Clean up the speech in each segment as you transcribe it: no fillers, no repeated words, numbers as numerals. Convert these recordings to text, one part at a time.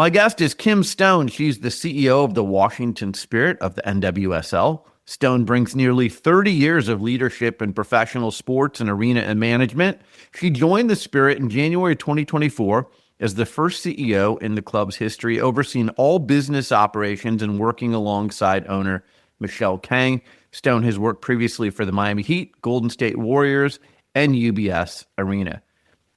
My guest is Kim Stone. She's the CEO of the Washington Spirit of the NWSL. Stone brings nearly 30 years of leadership in professional sports and arena and management. She joined the Spirit in January 2024 as the first CEO in the club's history, overseeing all business operations and working alongside owner Michele Kang. Stone has worked previously for the Miami Heat, Golden State Warriors, and UBS Arena.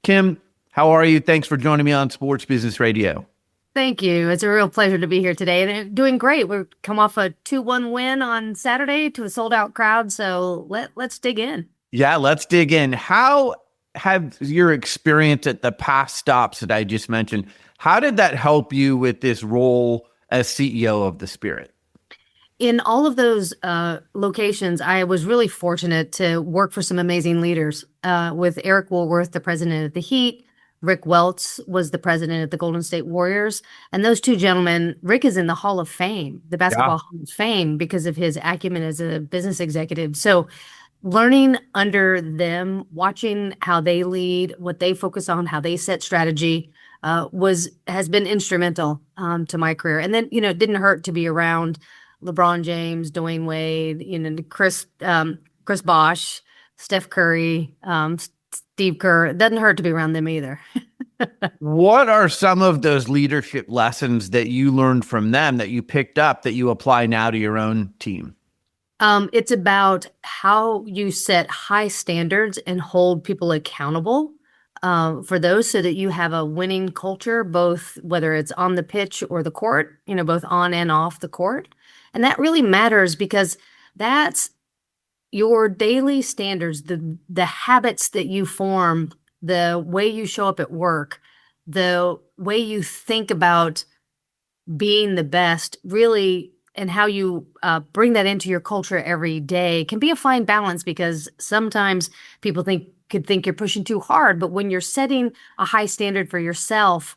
Kim, how are you? Thanks for joining me on Sports Business Radio. Thank you. It's a real pleasure to be here today. And doing great. We've come off a 2-1 win on Saturday to a sold-out crowd, so let's dig in. Yeah, let's dig in. How have your experience at the past stops that I just mentioned, how did that help you with this role as CEO of the Spirit? In all of those locations, I was really fortunate to work for some amazing leaders. With Eric Woolworth, the president of the Heat, Rick Welts was the president of the Golden State Warriors. And those two gentlemen, Rick is in the Hall of Fame, the Basketball Hall of Fame, because of his acumen as a business executive. So learning under them, watching how they lead, what they focus on, how they set strategy, has been instrumental to my career. And then, it didn't hurt to be around LeBron James, Dwayne Wade, Chris Bosh, Steph Curry, Steve Kerr. It doesn't hurt to be around them either. What are some of those leadership lessons that you learned from them that you picked up that you apply now to your own team? It's about how you set high standards and hold people accountable for those so that you have a winning culture, both whether it's on the pitch or the court, both on and off the court. And that really matters because that's your daily standards, the habits that you form, the way you show up at work, the way you think about being the best, really, and how you bring that into your culture every day can be a fine balance because sometimes people could think you're pushing too hard. But when you're setting a high standard for yourself,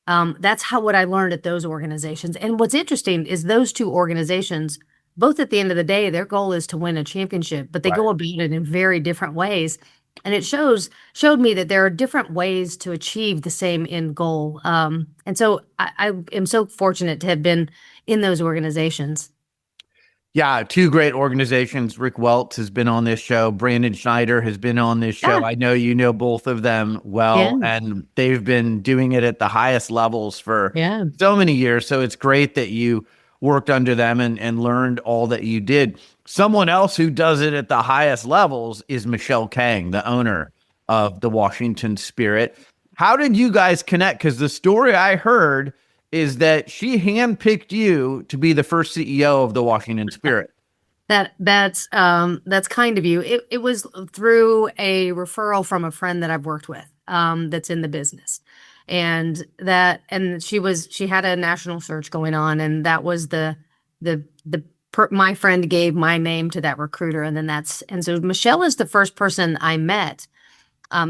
that's what I learned at those organizations. And what's interesting is those two organizations, both at the end of the day, their goal is to win a championship, but they go about it in very different ways. And it showed me that there are different ways to achieve the same end goal. And so I am so fortunate to have been in those organizations. Yeah, two great organizations. Rick Welts has been on this show. Brandon Schneider has been on this show. I know you know both of them well, and they've been doing it at the highest levels for so many years. So it's great that you worked under them and learned all that you did. Someone else who does it at the highest levels is Michele Kang, the owner of the Washington Spirit. How did you guys connect? Because the story I heard is that she handpicked you to be the first CEO of the Washington Spirit. That's kind of you. It was through a referral from a friend that I've worked with that's in the business. And she had a national search going on, and that was my friend gave my name to that recruiter, and so Michele is the first person I met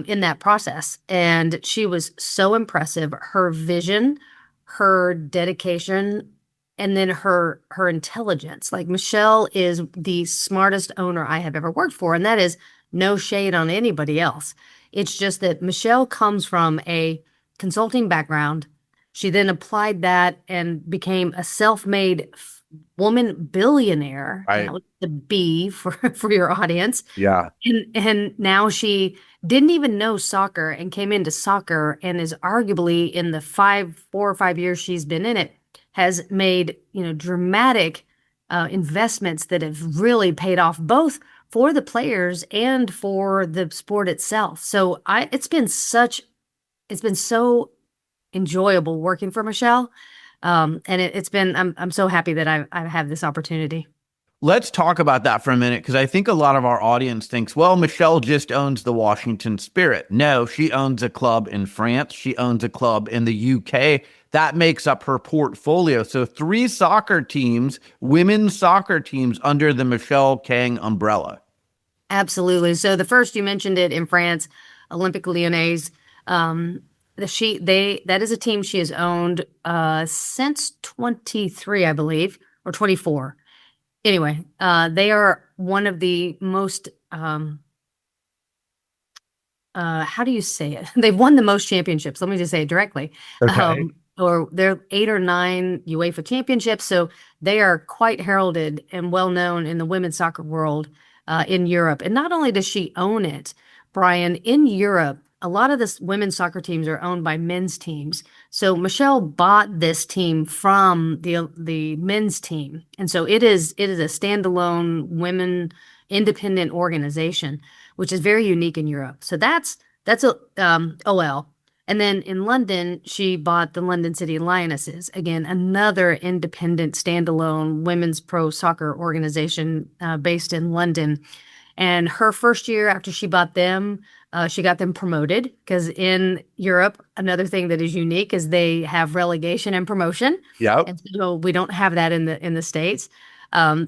in that process, and she was so impressive. Her vision, her dedication, and then her intelligence. Like, Michele is the smartest owner I have ever worked for, and that is no shade on anybody else. It's just that Michele comes from a consulting background. She then applied that and became a self-made woman billionaire. Right. That was the B for your audience. Yeah. And now she didn't even know soccer and came into soccer and is arguably in the 4 or 5 years she's been in it, has made, dramatic investments that have really paid off both for the players and for the sport itself. So it's been so enjoyable working for Michele. And I'm so happy that I have this opportunity. Let's talk about that for a minute, because I think a lot of our audience thinks, well, Michele just owns the Washington Spirit. No, she owns a club in France. She owns a club in the UK. That makes up her portfolio. So 3 soccer teams, women's soccer teams under the Michele Kang umbrella. Absolutely. So the first, you mentioned it, in France, Olympique Lyonnais. That is a team she has owned since 23, I believe, or 24. Anyway, they are one of the most, how do you say it? They've won the most championships. Let me just say it directly. Okay. or they're 8 or 9 UEFA championships. So they are quite heralded and well known in the women's soccer world in Europe. And not only does she own it, Bryan, in Europe, a lot of this women's soccer teams are owned by men's teams. So Michele bought this team from the men's team. And so it is a standalone women independent organization, which is very unique in Europe. So that's a OL. And then in London, she bought the London City Lionesses, again, another independent, standalone women's pro soccer organization based in London. And her first year after she bought them, she got them promoted because in Europe, another thing that is unique is they have relegation and promotion. Yeah. And so we don't have that in the States.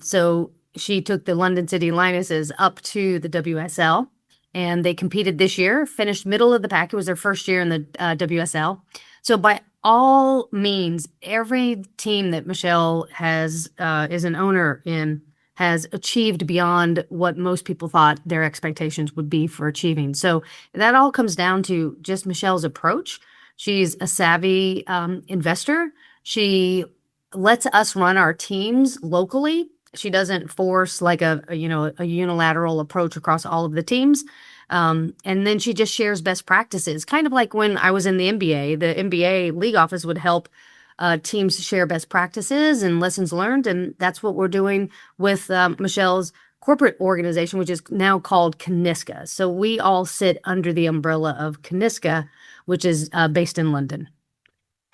So she took the London City Lionesses up to the WSL. And they competed this year, finished middle of the pack. It was their first year in the WSL. So by all means, every team that Michele has is an owner in has achieved beyond what most people thought their expectations would be for achieving. So that all comes down to just Michele's approach. She's a savvy investor. She lets us run our teams locally. She doesn't force like a unilateral approach across all of the teams. And then she just shares best practices, kind of like when I was in the NBA. The NBA league office would help teams share best practices and lessons learned. And that's what we're doing with Michele's corporate organization, which is now called Caniska. So we all sit under the umbrella of Caniska, which is based in London.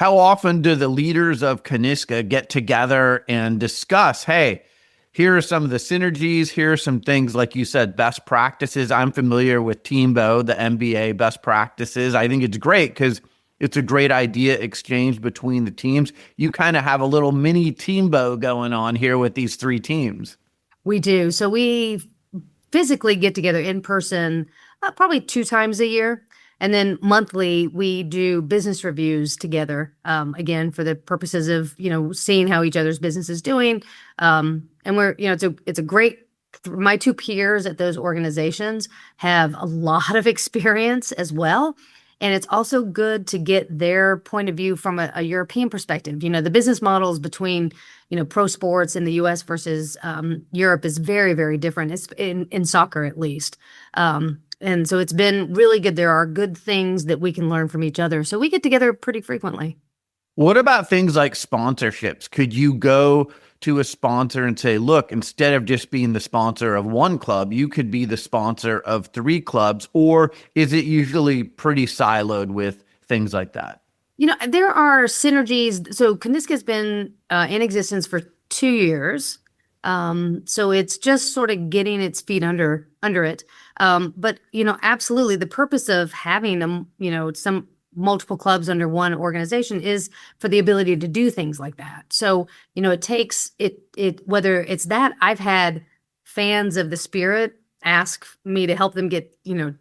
How often do the leaders of Caniska get together and discuss, hey, here are some of the synergies. Here are some things, like you said, best practices. I'm familiar with Teambo, the NBA best practices. I think it's great because it's a great idea exchange between the teams. You kind of have a little mini Teambo going on here with these 3 teams. We do. So we physically get together in person probably 2 times a year. And then monthly, we do business reviews together, again, for the purposes of, seeing how each other's business is doing. And we're, it's a great, my 2 peers at those organizations have a lot of experience as well. And it's also good to get their point of view from a European perspective. The business models between, pro sports in the US versus Europe is very, very different. It's in soccer, at least. And so it's been really good. There are good things that we can learn from each other. So we get together pretty frequently. What about things like sponsorships? Could you go to a sponsor and say, look, instead of just being the sponsor of one club, you could be the sponsor of 3 clubs? Or is it usually pretty siloed with things like that? There are synergies. So Caniska has been in existence for 2 years. So it's just sort of getting its feet under it. But, absolutely the purpose of having some multiple clubs under one organization is for the ability to do things like that. So, it takes whether it's that I've had fans of the Spirit ask me to help them get,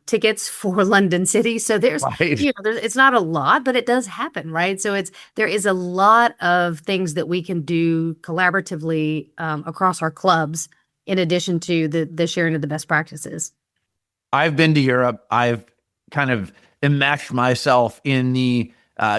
tickets for London City. So there's, Right. It's not a lot, but it does happen, right? So there is a lot of things that we can do collaboratively across our clubs, in addition to the sharing of the best practices. I've been to Europe. I've kind of enmeshed myself in the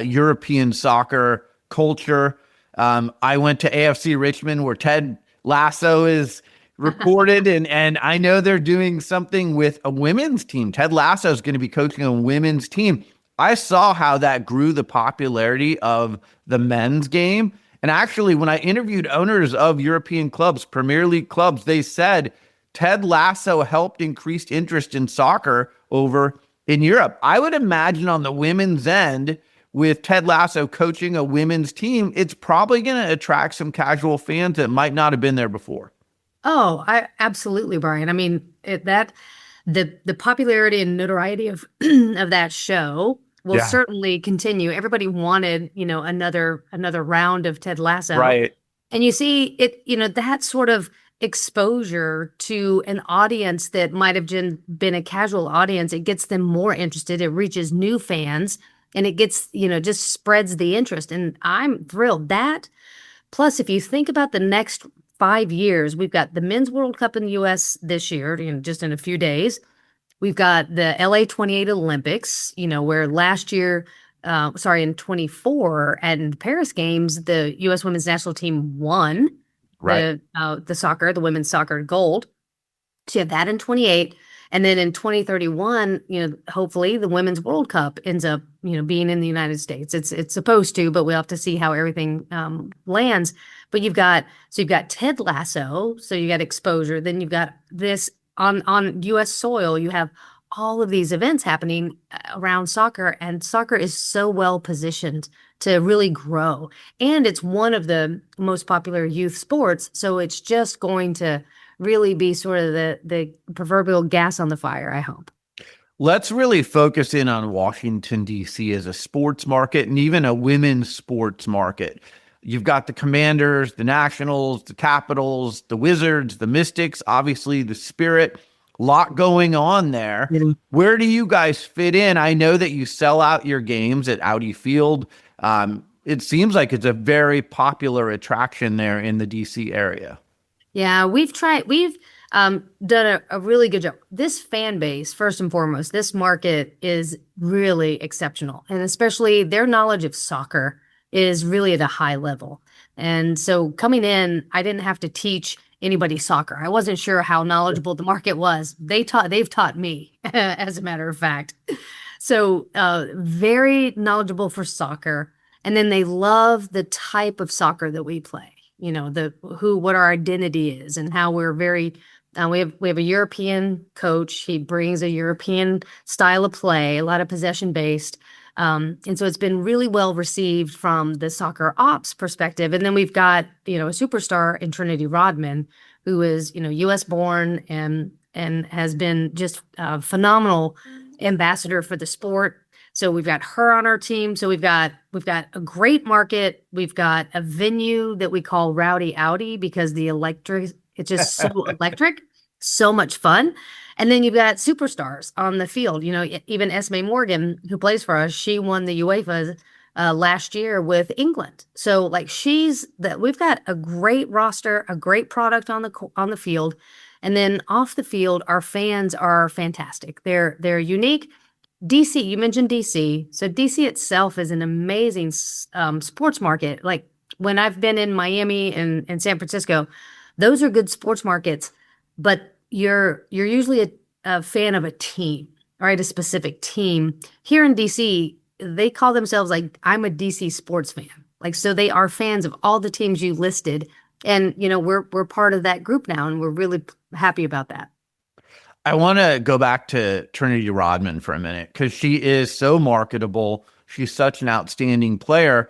European soccer culture. I went to AFC Richmond, where Ted Lasso is recorded, and I know they're doing something with a women's team. Ted Lasso is going to be coaching a women's team. I saw how that grew the popularity of the men's game. And actually, when I interviewed owners of European clubs, Premier League clubs, they said Ted Lasso helped increase interest in soccer over in Europe. I would imagine on the women's end, with Ted Lasso coaching a women's team, it's probably going to attract some casual fans that might not have been there before. Oh, absolutely, Bryan. I mean, the popularity and notoriety of of that show will certainly continue. Everybody wanted, another round of Ted Lasso. Right. And you see it, that sort of exposure to an audience that might have been a casual audience, it gets them more interested. It reaches new fans, and it gets, just spreads the interest. And I'm thrilled that. Plus, if you think about the next 5 years, we've got the Men's World Cup in the US this year, just in a few days. We've got the LA 28 Olympics, where last year in 24 and the Paris Games, the U.S. women's national team won Right. the women's soccer gold. So you have that in 28. And then in 2031, hopefully the Women's World Cup ends up, being in the United States. It's supposed to, but we'll have to see how everything lands. But you've got Ted Lasso, so you got exposure. Then you've got this on U.S. soil. You have all of these events happening around soccer, and soccer is so well positioned to really grow. And it's one of the most popular youth sports, so it's just going to really be sort of the proverbial gas on the fire, I hope. Let's really focus in on Washington, D.C. as a sports market and even a women's sports market. You've got the Commanders, the Nationals, the Capitals, the Wizards, the Mystics, obviously the Spirit. A lot going on there. Mm-hmm. Where do you guys fit in? I know that you sell out your games at Audi Field. It seems like it's a very popular attraction there in the D.C. area. Yeah, we've done a really good job. This fan base, first and foremost, this market is really exceptional. And especially their knowledge of soccer is really at a high level. And so coming in, I didn't have to teach anybody soccer. I wasn't sure how knowledgeable the market was. They've taught me, as a matter of fact. So very knowledgeable for soccer. And then they love the type of soccer that we play. What our identity is and how we're very, we have a European coach. He brings a European style of play, a lot of possession based. And so it's been really well received from the soccer ops perspective. And then we've got, a superstar in Trinity Rodman, who is, US born and has been just a phenomenal ambassador for the sport. So we've got her on our team. So we've got a great market. We've got a venue that we call Rowdy Audi because it's just so electric, so much fun. And then you've got superstars on the field. Even Esme Morgan, who plays for us, she won the UEFA last year with England. So we've got a great roster, a great product on the field. And then off the field, our fans are fantastic. They're unique. DC, you mentioned DC. So DC itself is an amazing sports market. Like when I've been in Miami and San Francisco, those are good sports markets, but you're usually a fan of a team, right? A specific team. Here in DC, they call themselves like, I'm a DC sports fan. Like, so they are fans of all the teams you listed. And, we're part of that group now, and we're really happy about that. I want to go back to Trinity Rodman for a minute because she is so marketable. She's such an outstanding player.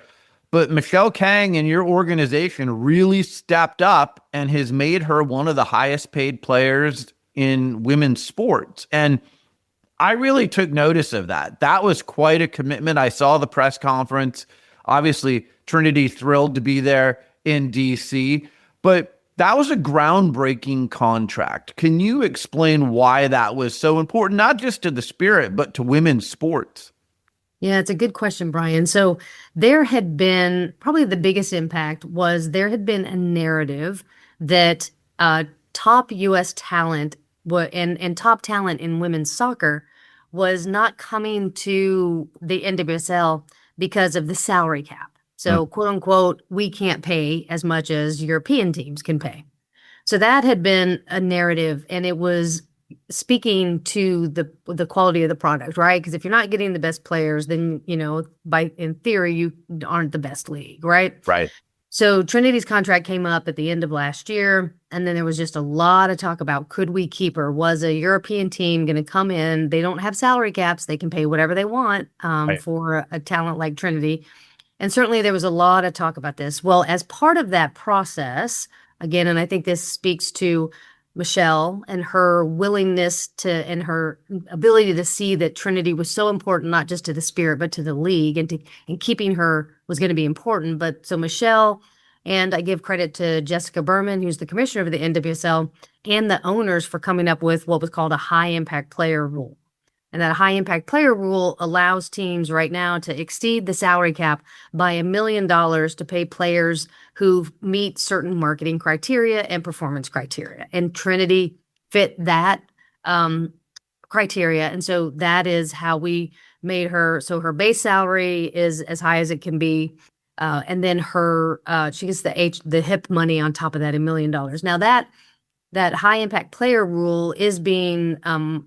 But Michele Kang and your organization really stepped up and has made her one of the highest paid players in women's sports. And I really took notice of that. That was quite a commitment. I saw the press conference. Obviously, Trinity thrilled to be there in DC. But that was a groundbreaking contract. Can you explain why that was so important, not just to the Spirit, but to women's sports? Yeah, it's a good question, Bryan. So there had been probably the biggest impact was there had been a narrative that top U.S. talent and top talent in women's soccer was not coming to the NWSL because of the salary cap. So, quote unquote, we can't pay as much as European teams can pay. So that had been a narrative, and it was speaking to the quality of the product, right? Because if you're not getting the best players, then, in theory, you aren't the best league, right? Right. So Trinity's contract came up at the end of last year, and then there was just a lot of talk about, could we keep her? Was a European team going to come in? They don't have salary caps. They can pay whatever they want for a talent like Trinity. And certainly there was a lot of talk about this. Well, as part of that process, again, and I think this speaks to Michele and her willingness and her ability to see that Trinity was so important, not just to the Spirit, but to the league, and keeping her was going to be important. But so Michele, and I give credit to Jessica Berman, who's the commissioner of the NWSL, and the owners for coming up with what was called a high impact player rule. And that high impact player rule allows teams right now to exceed the salary cap by $1 million to pay players who meet certain marketing criteria and performance criteria. And Trinity fit that criteria. And so that is how we made her, so her base salary is as high as it can be. And then she gets the hip money on top of that, $1 million. Now that high impact player rule is being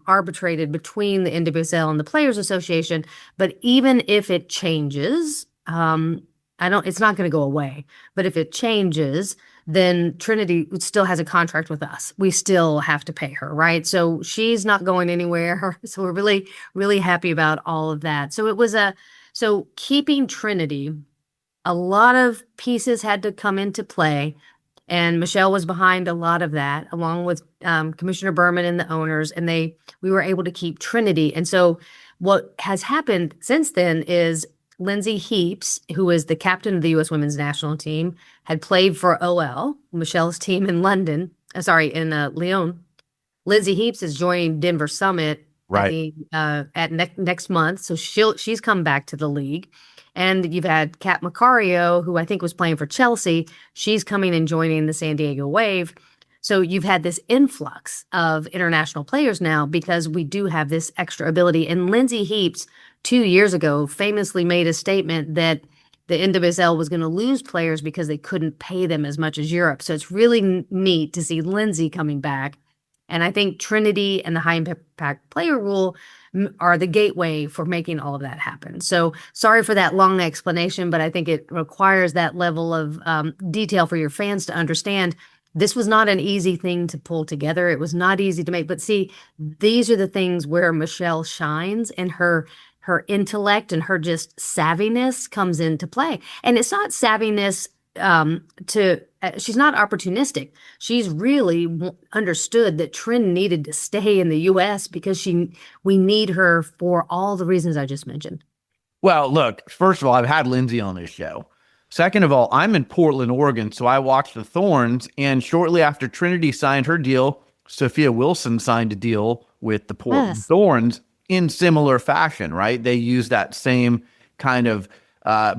arbitrated between the NWSL and the Players Association. But even if it changes, it's not going to go away. But if it changes, then Trinity still has a contract with us. We still have to pay her, right? So she's not going anywhere. So we're really, really happy about all of that. So keeping Trinity, a lot of pieces had to come into play. And Michele was behind a lot of that, along with Commissioner Berman and the owners, and we were able to keep Trinity. And so what has happened since then is Lindsay Heaps, who is the captain of the U.S. women's national team, had played for OL, Michele's team in Lyon. Lindsay Heaps is joining Denver Summit next month. So she's come back to the league. And you've had Kat Macario, who I think was playing for Chelsea. She's coming and joining the San Diego Wave. So you've had this influx of international players now because we do have this extra ability. And Lindsay Heaps, 2 years ago, famously made a statement that the NWSL was going to lose players because they couldn't pay them as much as Europe. So it's really neat to see Lindsay coming back. And I think Trinity and the high impact player rule are the gateway for making all of that happen. So sorry for that long explanation, but I think it requires that level of detail for your fans to understand. This was not an easy thing to pull together. It was not easy to make. But see, these are the things where Michele shines, and her intellect and her just savviness comes into play. And it's not savviness she's not opportunistic. She's really understood that Trin needed to stay in the U.S. because we need her for all the reasons I just mentioned. Well, look, first of all, I've had Lindsay on this show. Second of all, I'm in Portland, Oregon, so I watched the Thorns, and shortly after Trinity signed her deal, Sophia Wilson signed a deal with the Portland Thorns in similar fashion, right? They use that same kind of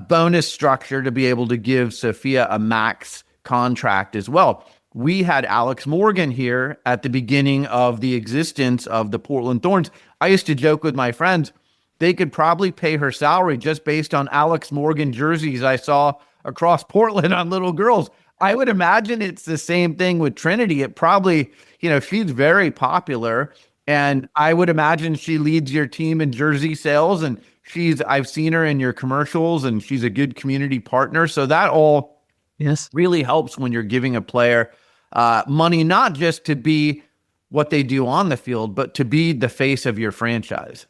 bonus structure to be able to give Sophia a max contract as well. We had Alex Morgan here at the beginning of the existence of the Portland Thorns. I used to joke with my friends, they could probably pay her salary just based on Alex Morgan jerseys I saw across Portland on little girls. I would imagine it's the same thing with Trinity. It probably, she's very popular, and I would imagine she leads your team in jersey sales, and I've seen her in your commercials, and she's a good community partner. So that all really helps when you're giving a player money, not just to be what they do on the field, but to be the face of your franchise.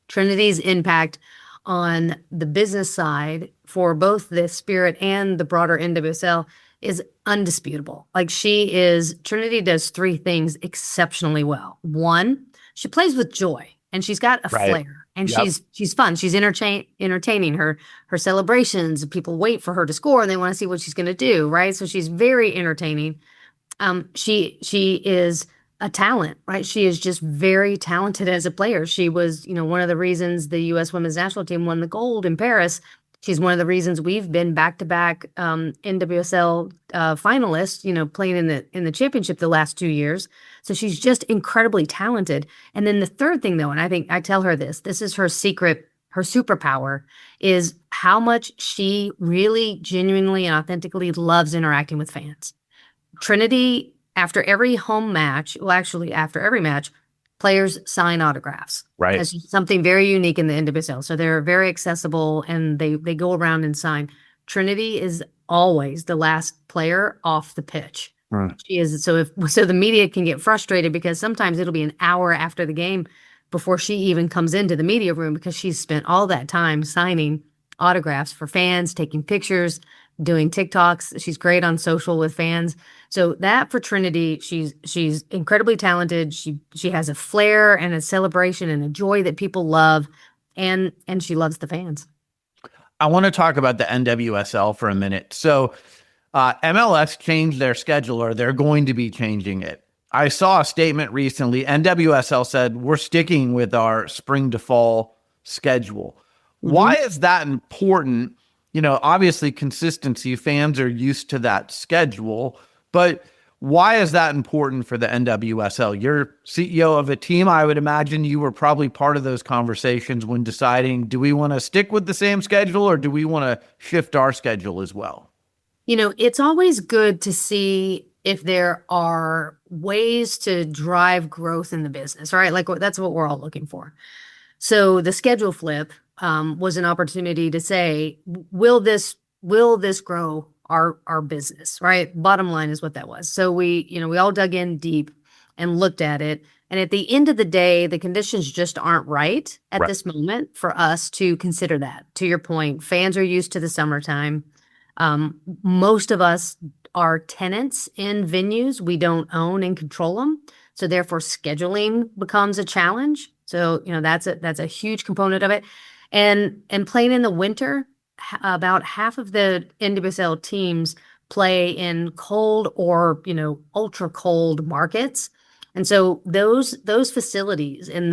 Trinity's impact on the business side for both the Spirit and the broader NWSL is undisputable. Trinity does three things exceptionally well. One, she plays with joy, and she's got a flair. And she's fun. She's entertaining. Her celebrations, people wait for her to score and they want to see what she's going to do, right? So she's very entertaining. She is a talent, right? She is just very talented as a player. She was, one of the reasons the U.S. women's national team won the gold in Paris. She's one of the reasons we've been back-to-back NWSL finalists, playing in the championship the last 2 years. So she's just incredibly talented. And then the third thing, though, and I think I tell her this is her secret, her superpower, is how much she really genuinely and authentically loves interacting with fans. Trinity, after every home match, after every match, players sign autographs. Right. That's something very unique in the NWSL. So they're very accessible, and they go around and sign. Trinity is always the last player off the pitch. Right. She is. So the media can get frustrated because sometimes it'll be an hour after the game before she even comes into the media room because she's spent all that time signing autographs for fans, taking pictures, doing TikToks. She's great on social with fans. So that for Trinity, she's incredibly talented. She has a flair and a celebration and a joy that people love, and she loves the fans. I want to talk about the NWSL for a minute. So MLS changed their schedule, or they're going to be changing it. I saw a statement recently. NWSL said, we're sticking with our spring to fall schedule. Mm-hmm. Why is that important? Obviously consistency, fans are used to that schedule, but Why is that important for the NWSL? You're CEO of a team. I would imagine you were probably part of those conversations when deciding, do we want to stick with the same schedule or do we want to shift our schedule as well? It's always good to see if there are ways to drive growth in the business, right? Like that's what we're all looking for. So the schedule flip was an opportunity to say, will this grow our business, right? Bottom line is what that was. So we all dug in deep and looked at it. And at the end of the day, the conditions just aren't right at this moment for us to consider that. To your point, fans are used to the summertime. Most of us are tenants in venues. We don't own and control them. So therefore scheduling becomes a challenge. So, that's a huge component of it. And playing in the winter, about half of the NWSL teams play in cold or, ultra cold markets. And so those facilities and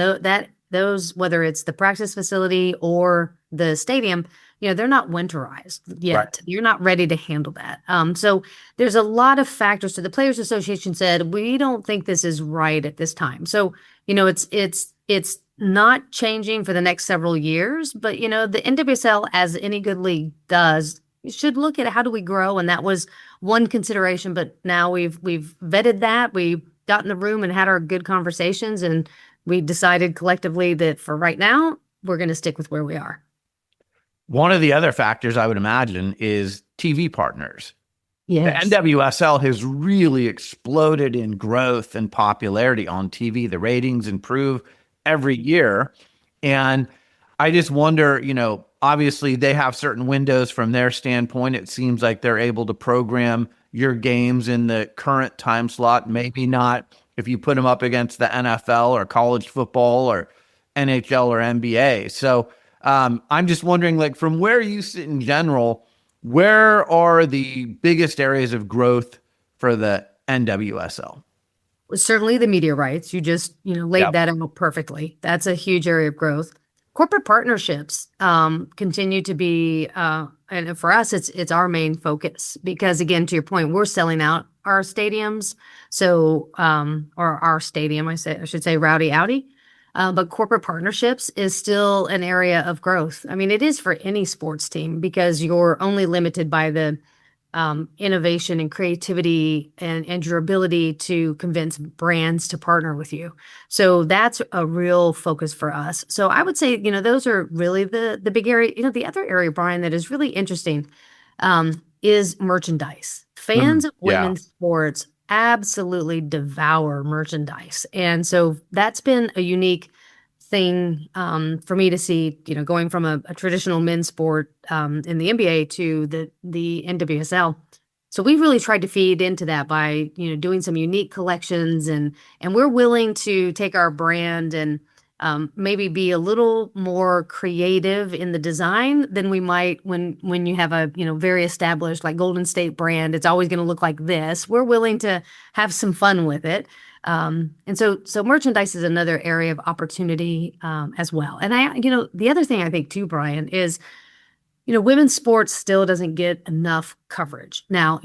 those, whether it's the practice facility or the stadium, they're not winterized yet. Right. You're not ready to handle that. So there's a lot of factors. So the Players Association said, we don't think this is right at this time. So, it's not changing for the next several years, but the NWSL, as any good league does, should look at how do we grow. And that was one consideration, but now we've vetted that. We got in the room and had our good conversations, and we decided collectively that for right now, we're going to stick with where we are. One of the other factors I would imagine is TV partners. Yes. The NWSL has really exploded in growth and popularity on TV. The ratings improve every year. And I just wonder, obviously they have certain windows from their standpoint. It seems like they're able to program your games in the current time slot. Maybe not if you put them up against the NFL or college football or NHL or NBA. So I'm just wondering, like, from where you sit in general, where are the biggest areas of growth for the NWSL? Certainly the media rights. You just, laid that out perfectly. That's a huge area of growth. Corporate partnerships continue to be, and for us, it's our main focus because, again, to your point, we're selling out our stadiums. So, or our stadium, I should say, Rowdy Audi. But corporate partnerships is still an area of growth. I mean, it is for any sports team because you're only limited by the innovation and creativity and your ability to convince brands to partner with you. So that's a real focus for us. So I would say, those are really the big area. The other area, Bryan, that is really interesting is merchandise. Fans of women's sports absolutely devour merchandise. And so that's been a unique thing for me to see, going from a traditional men's sport in the NBA to the NWSL. So we've really tried to feed into that by, doing some unique collections and we're willing to take our brand and maybe be a little more creative in the design than we might when you have a, very established like Golden State brand. It's always going to look like this. We're willing to have some fun with it. And so merchandise is another area of opportunity as well. And the other thing I think too, Bryan, is, women's sports still doesn't get enough coverage. Now,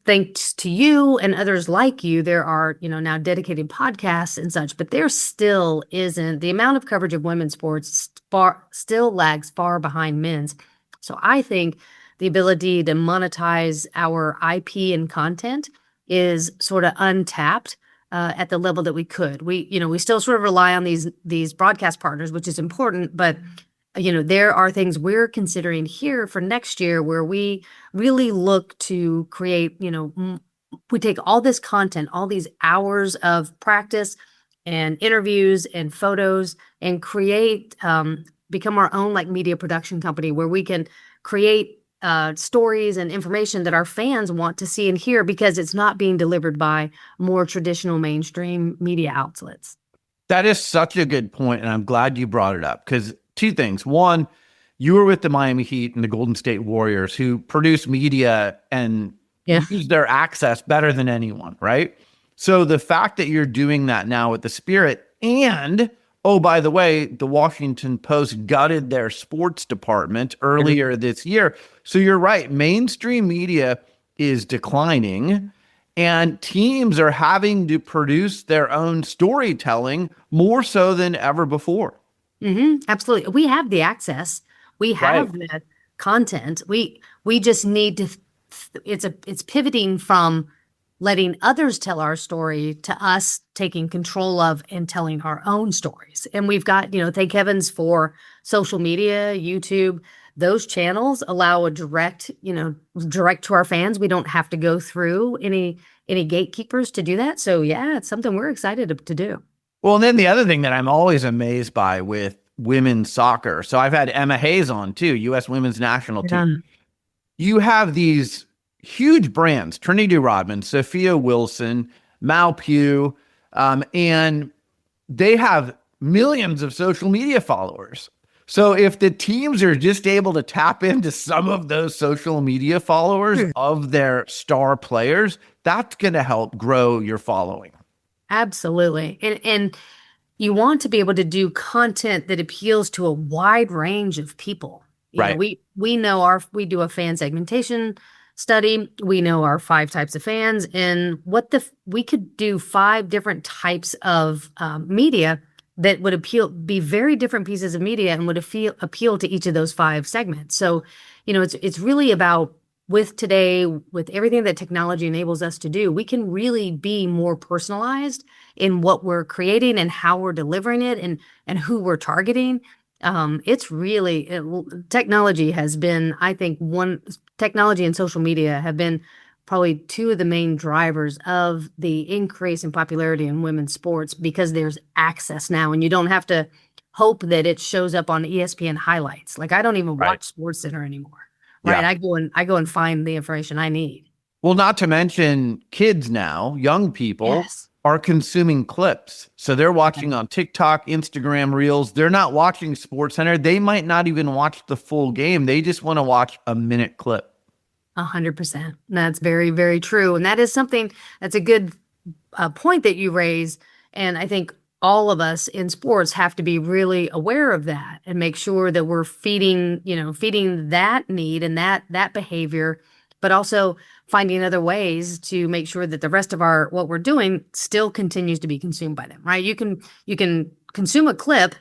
thanks to you and others like you, there are, now dedicated podcasts and such, but there still isn't the amount of coverage of women's sports still lags far behind men's. So I think the ability to monetize our IP and content is sort of untapped at the level that we could. We still sort of rely on these broadcast partners, which is important, but there are things we're considering here for next year where we really look to create, we take all this content, all these hours of practice and interviews and photos and create, become our own like media production company where we can create stories and information that our fans want to see and hear because it's not being delivered by more traditional mainstream media outlets. That is such a good point, and I'm glad you brought it up because two things. One, you were with the Miami Heat and the Golden State Warriors who produce media and use their access better than anyone, right? So the fact that you're doing that now with the Spirit and, oh, by the way, the Washington Post gutted their sports department earlier this year. So you're right. Mainstream media is declining. And teams are having to produce their own storytelling more so than ever before. Absolutely. We have the access. We have the content. We just need to it's pivoting from letting others tell our story to us taking control of and telling our own stories. And we've got, thank heavens for social media, YouTube. Those channels allow a direct to our fans. We don't have to go through any gatekeepers to do that. So yeah, it's something we're excited to do. Well, and then the other thing that I'm always amazed by with women's soccer. So I've had Emma Hayes on too, U.S. women's national team. You have these huge brands, Trinity Rodman, Sophia Wilson, Mal Pugh, and they have millions of social media followers. So if the teams are just able to tap into some of those social media followers of their star players, that's going to help grow your following. Absolutely. And you want to be able to do content that appeals to a wide range of people. We know we do a fan segmentation study. We know our 5 types of fans, and we could do 5 different types of media that would be very different pieces of media and would appeal to each of those 5 segments. So, it's really about with everything that technology enables us to do, we can really be more personalized in what we're creating and how we're delivering it and who we're targeting. Technology has been, I think, technology and social media have been probably 2 of the main drivers of the increase in popularity in women's sports, because there's access now and you don't have to hope that it shows up on ESPN highlights. Like, I don't even watch SportsCenter anymore. Right. Yeah. I go and find the information I need. Well, not to mention kids now, young people are consuming clips. So they're watching on TikTok, Instagram Reels. They're not watching SportsCenter. They might not even watch the full game. They just want to watch a minute clip. 100%. That's very, very true. And that is something that's a good point that you raise. And I think all of us in sports have to be really aware of that and make sure that we're feeding that need and that behavior, but also finding other ways to make sure that the rest of what we're doing still continues to be consumed by them, right? You can consume a clip,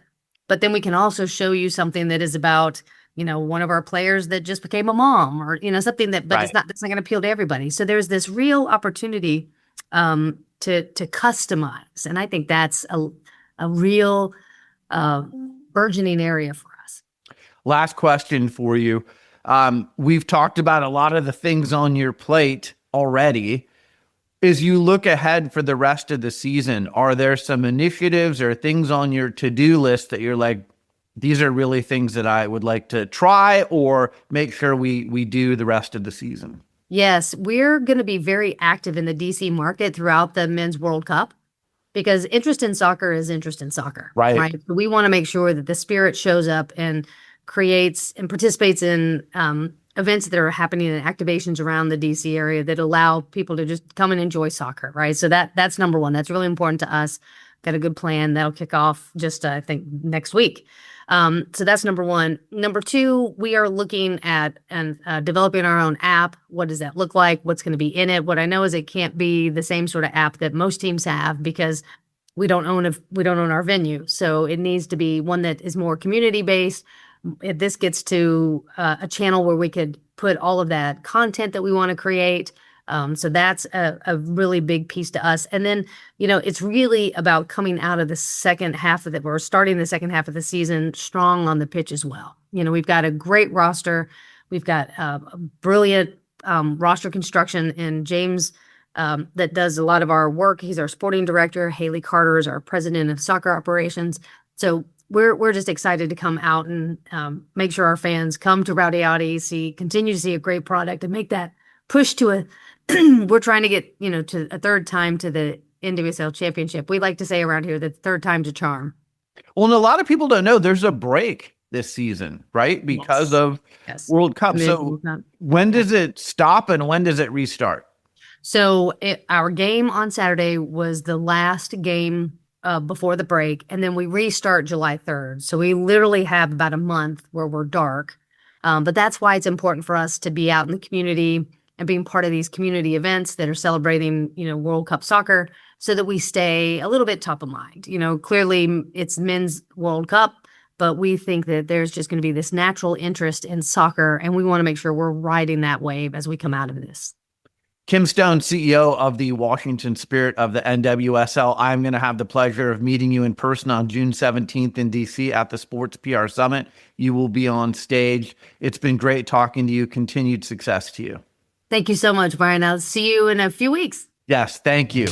but then we can also show you something that is about, one of our players that just became a mom, or, something that's not going to appeal to everybody. So there's this real opportunity to customize. And I think that's a real burgeoning area for us. Last question for you. We've talked about a lot of the things on your plate already. As you look ahead for the rest of the season, are there some initiatives or things on your to-do list that you're like, these are really things that I would like to try or make sure we do the rest of the season? Yes, we're going to be very active in the DC market throughout the Men's World Cup, because interest in soccer is interest in soccer. Right? So we want to make sure that the spirit shows up and creates and participates in events that are happening and activations around the DC area that allow people to just come and enjoy soccer, right? So that's number one. That's really important to us. Got a good plan that'll kick off just, I think, next week. So that's number one. Number two, we are looking at and developing our own app. What does that look like? What's going to be in it? What I know is it can't be the same sort of app that most teams have, because we don't own our venue. So it needs to be one that is more community based. This gets to a channel where we could put all of that content that we want to create. So that's a really big piece to us. And then, it's really about coming out of the second half of we're starting the second half of the season strong on the pitch as well. We've got a great roster. We've got a brilliant roster construction, and James that does a lot of our work. He's our sporting director. Haley Carter is our president of soccer operations. So we're just excited to come out and make sure our fans come to Rowdy Audi, continue to see a great product, and make that push to we're trying to get, to a third time to the NWSL championship. We like to say around here that third time's a charm. Well, and a lot of people don't know there's a break this season, right? Because of World Cup. So when does it stop and when does it restart? So our game on Saturday was the last game before the break, and then we restart July 3rd. So we literally have about a month where we're dark. But that's why it's important for us to be out in the community, and being part of these community events that are celebrating, World Cup soccer, so that we stay a little bit top of mind. Clearly it's men's World Cup, but we think that there's just going to be this natural interest in soccer, and we want to make sure we're riding that wave as we come out of this. Kim Stone, CEO of the Washington Spirit of the NWSL. I'm going to have the pleasure of meeting you in person on June 17th in DC at the Sports PR Summit. You will be on stage. It's been great talking to you. Continued success to you. Thank you so much, Bryan. I'll see you in a few weeks. Yes, thank you.